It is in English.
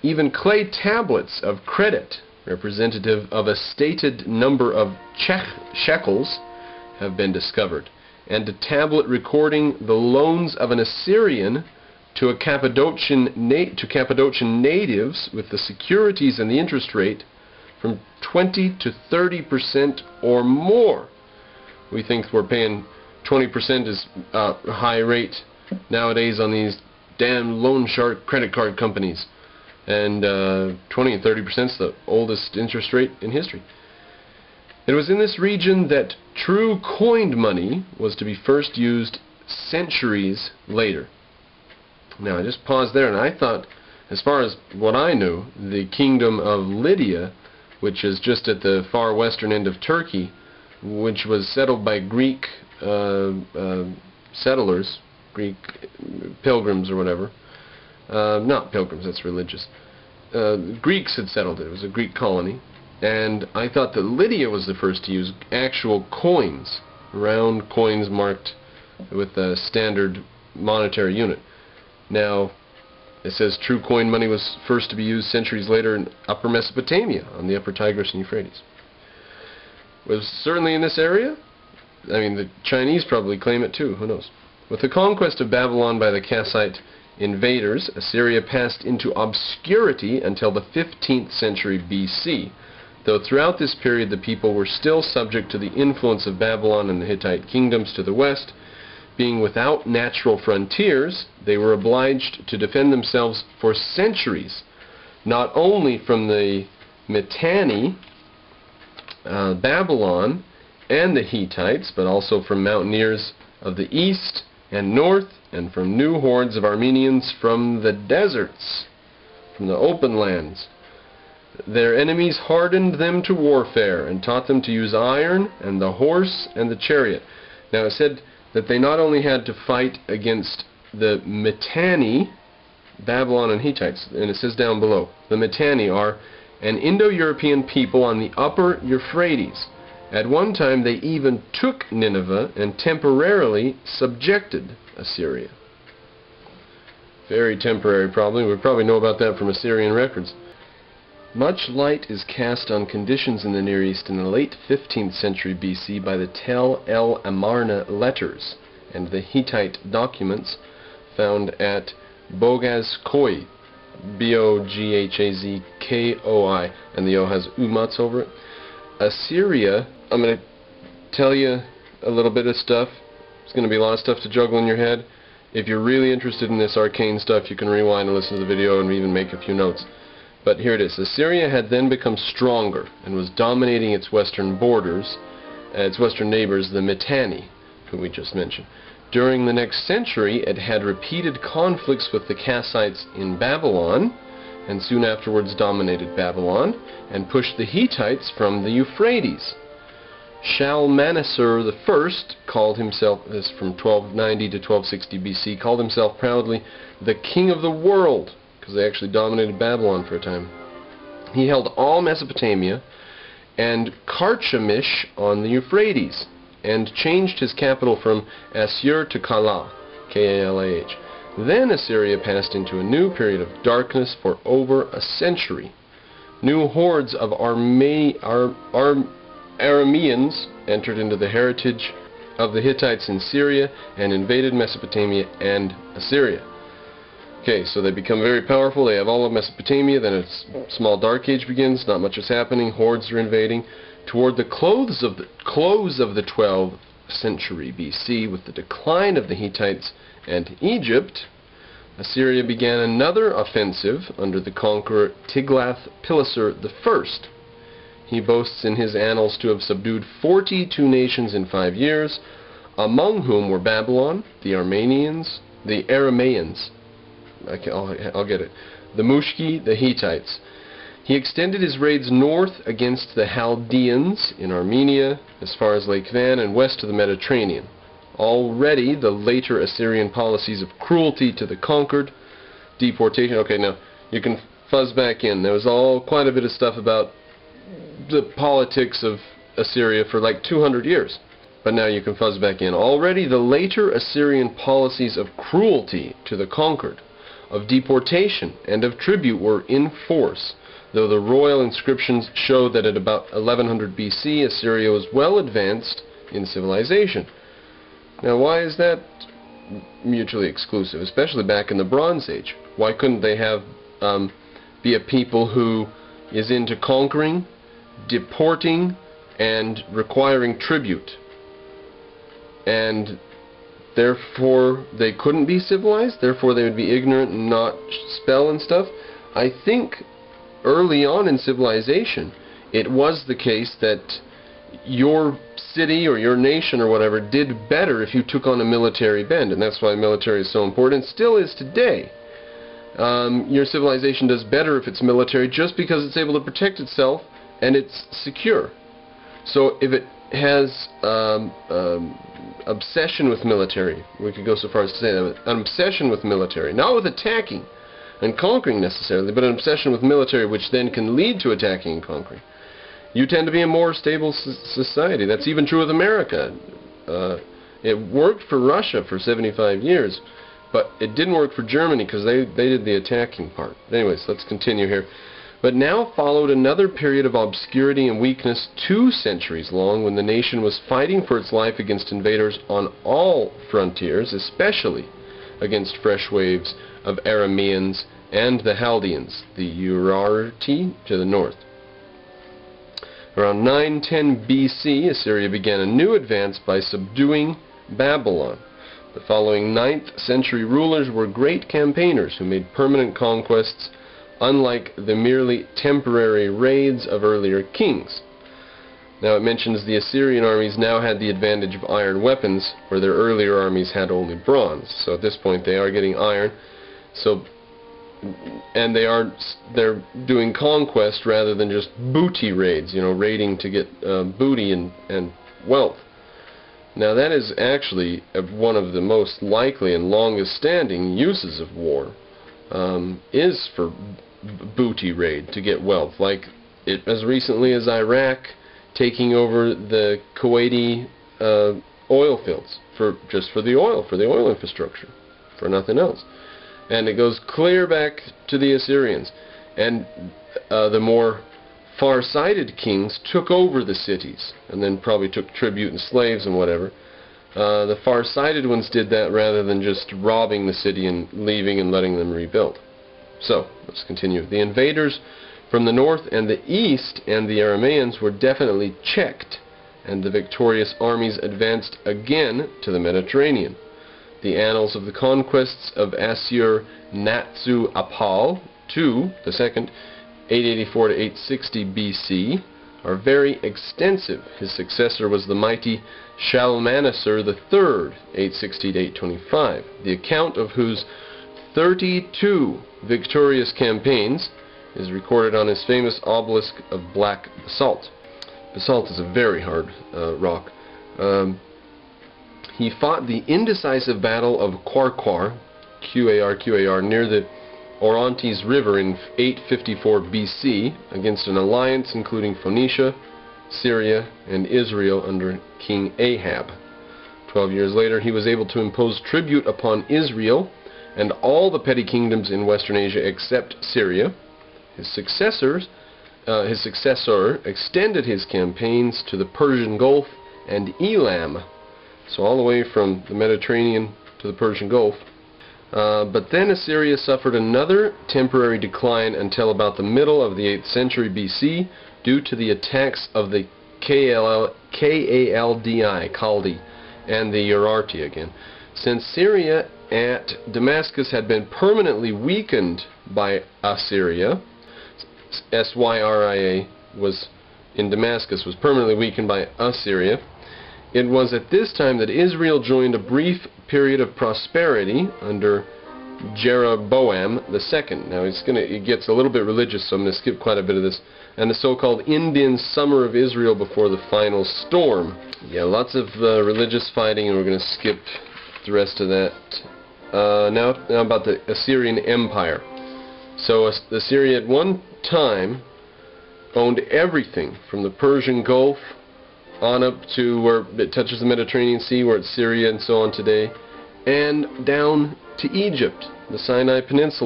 Even clay tablets of credit, representative of a stated number of shekels, have been discovered, and a tablet recording the loans of an Assyrian to Cappadocian natives with the securities and the interest rate from 20 to 30% or more. We think we're paying 20% is a high rate nowadays on these damn loan shark credit card companies, and 20 and 30% is the oldest interest rate in history. It was in this region that true coined money was to be first used centuries later. Now I just paused there, and I thought, as far as what I knew, the kingdom of Lydia, which is just at the far western end of Turkey, which was settled by Greek settlers, Greek pilgrims or whatever. Not pilgrims, that's religious. Greeks had settled it. It was a Greek colony. And I thought that Lydia was the first to use actual coins, round coins marked with a standard monetary unit. Now, it says true coin money was first to be used centuries later in Upper Mesopotamia, on the Upper Tigris and Euphrates. Was certainly in this area. I mean, the Chinese probably claim it too, who knows. With the conquest of Babylon by the Kassite invaders, Assyria passed into obscurity until the 15th century BC, though throughout this period the people were still subject to the influence of Babylon and the Hittite kingdoms to the west. Being without natural frontiers, they were obliged to defend themselves for centuries, not only from the Mitanni, Babylon, and the Hittites, but also from mountaineers of the east and north, and from new hordes of Armenians from the deserts, from the open lands. Their enemies hardened them to warfare and taught them to use iron and the horse and the chariot. Now it said that they not only had to fight against the Mitanni, Babylon and Hittites, and it says down below, the Mitanni are an Indo-European people on the upper Euphrates. At one time they even took Nineveh and temporarily subjected Assyria. Very temporary probably. We probably know about that from Assyrian records. Much light is cast on conditions in the Near East in the late 15th century BC by the Tel el Amarna letters and the Hittite documents found at Boghaz-Koi, B-O-G-H-A-Z-K-O-I, and the O has umats over it. Assyria, I'm going to tell you a little bit of stuff. It's going to be a lot of stuff to juggle in your head. If you're really interested in this arcane stuff, you can rewind and listen to the video and even make a few notes. But here it is. Assyria had then become stronger and was dominating its western borders, its western neighbors, the Mitanni, who we just mentioned. During the next century, it had repeated conflicts with the Kassites in Babylon, and soon afterwards dominated Babylon, and pushed the Hittites from the Euphrates. Shalmaneser I called himself, this from 1290 to 1260 BC, called himself proudly the king of the world, because they actually dominated Babylon for a time. He held all Mesopotamia and Carchemish on the Euphrates, and changed his capital from Assur to Kalah, K-A-L-A-H. Then Assyria passed into a new period of darkness for over a century. New hordes of Arameans entered into the heritage of the Hittites in Syria and invaded Mesopotamia and Assyria. Okay, so they become very powerful. They have all of Mesopotamia. Then a small dark age begins. Not much is happening. Hordes are invading. Toward the close of the 12th century BC, with the decline of the Hittites and Egypt, Assyria began another offensive under the conqueror Tiglath-Pileser I. He boasts in his annals to have subdued 42 nations in 5 years, among whom were Babylon, the Armenians, the Aramaeans, I'll get it, the Mushki, the Hittites. He extended his raids north against the Chaldeans in Armenia, as far as Lake Van, and west to the Mediterranean. Already, the later Assyrian policies of cruelty to the conquered, deportation. Okay, now you can fuzz back in. There was quite a bit of stuff about the politics of Assyria for like 200 years. But now you can fuzz back in. Already, the later Assyrian policies of cruelty to the conquered, of deportation and of tribute were in force, though the royal inscriptions show that at about 1100 BC Assyria was well advanced in civilization. Now, why is that mutually exclusive, especially back in the Bronze Age? Why couldn't they have be a people who is into conquering, deporting, and requiring tribute, and therefore they couldn't be civilized, therefore they would be ignorant and not spell and stuff? I think early on in civilization it was the case that your city or your nation or whatever did better if you took on a military bend, and that's why military is so important, still is today. Your civilization does better if it's military just because it's able to protect itself and it's secure. So if it has obsession with military, we could go so far as to say that, an obsession with military, not with attacking and conquering necessarily, but an obsession with military which then can lead to attacking and conquering, you tend to be a more stable society. That's even true with America. It worked for Russia for 75 years, but it didn't work for Germany because they did the attacking part. Anyways, let's continue here. But now followed another period of obscurity and weakness 2 centuries long, when the nation was fighting for its life against invaders on all frontiers, especially against fresh waves of Arameans and the Chaldeans, the Urarti to the north. Around 910 BC, Assyria began a new advance by subduing Babylon. The following 9th century rulers were great campaigners who made permanent conquests, unlike the merely temporary raids of earlier kings. Now it mentions the Assyrian armies now had the advantage of iron weapons, where their earlier armies had only bronze. So at this point they are getting iron. And they're doing conquest rather than just booty raids, raiding to get booty and wealth. Now that is actually one of the most likely and longest standing uses of war, is for booty raid to get wealth, like as recently as Iraq taking over the Kuwaiti oil fields just for the oil infrastructure, for nothing else. And it goes clear back to the Assyrians. And the more far-sighted kings took over the cities, and then probably took tribute and slaves and whatever. The far-sighted ones did that rather than just robbing the city and leaving and letting them rebuild. So, let's continue. The invaders from the north and the east and the Arameans were definitely checked, and the victorious armies advanced again to the Mediterranean. The annals of the conquests of Assur-natsu-apal II, the second, 884 to 860 BC, are very extensive. His successor was the mighty Shalmaneser III, 860 to 825, the account of whose 32 victorious campaigns is recorded on his famous obelisk of black basalt. Basalt is a very hard rock. He fought the indecisive battle of Qarqar, Q-A-R, near the Orontes River in 854 BC against an alliance including Phoenicia, Syria, and Israel under King Ahab. 12 years later, he was able to impose tribute upon Israel and all the petty kingdoms in Western Asia except Syria. His successor extended his campaigns to the Persian Gulf and Elam, so all the way from the Mediterranean to the Persian Gulf. But then Assyria suffered another temporary decline until about the middle of the 8th century BC due to the attacks of the Kaldi, and the Urarti again. Since Syria at Damascus had been permanently weakened by Assyria, Syria was in Damascus was permanently weakened by Assyria, it was at this time that Israel joined a brief period of prosperity under Jeroboam II. Now it gets a little bit religious, so I'm going to skip quite a bit of this. And the so-called Indian Summer of Israel before the final storm. Yeah, lots of religious fighting, and we're going to skip the rest of that. Now about the Assyrian Empire. So Assyria at one time owned everything from the Persian Gulf on up to where it touches the Mediterranean Sea, where it's Syria and so on today, and down to Egypt, the Sinai Peninsula.